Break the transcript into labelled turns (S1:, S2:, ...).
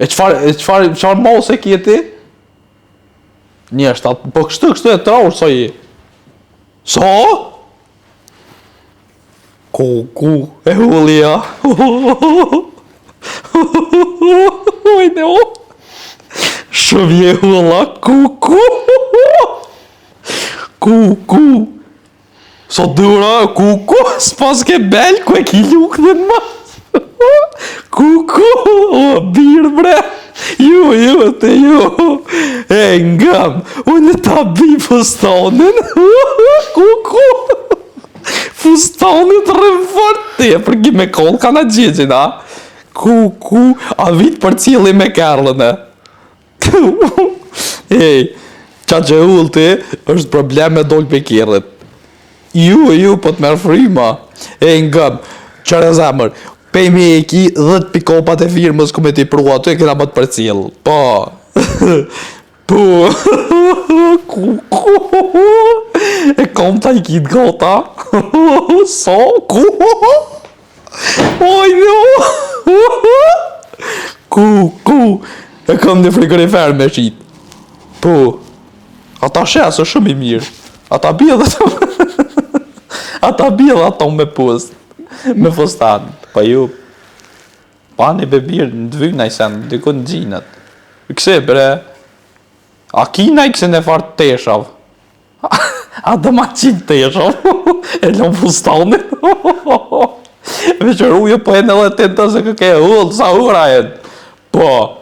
S1: E qfar mos e kje ti? Njështë, po kështu e traur, so je. So? Kuku, e hullia. Ojde o. Shumë je hulla, kuku. Kuku. So dura, kuku, s'pas ke bel, ku e ki luk dhe në mas. Kuku, o, birë bre. Ju, e ngam, unë ta bi fustonin. Kuku. Fustonin të rëmëfort ti, për ki me koll ka në gjigjen, a? Kuku, a vit për cili me kërlën, e? Ej, qa që ullë ti, është problem me dollë për kjerët. Ju, po të merë frima. E ngëm, qërë zemër, pejme e ki 10 pikopat e firmës ku me t'i prua, tu e këna më të për cilë. Po. Po. Kuku. E kom ta i kitë gota. So, ku. Oj, no. Kuku. E kom një frigorifer me shqit. Po. Ata shesë shumë i mirë. Ata bjellë ato me pust. Me fustan. Pa ju. Pa një bebirë në dvyna i sen. Dykun në gjinët. Këse bre. A kina i këse në farë teshav. A dhe ma qinë teshav. E lëm fustanin. Veqër uje po e në dhe të se këke ullë. Sa ura e. Po.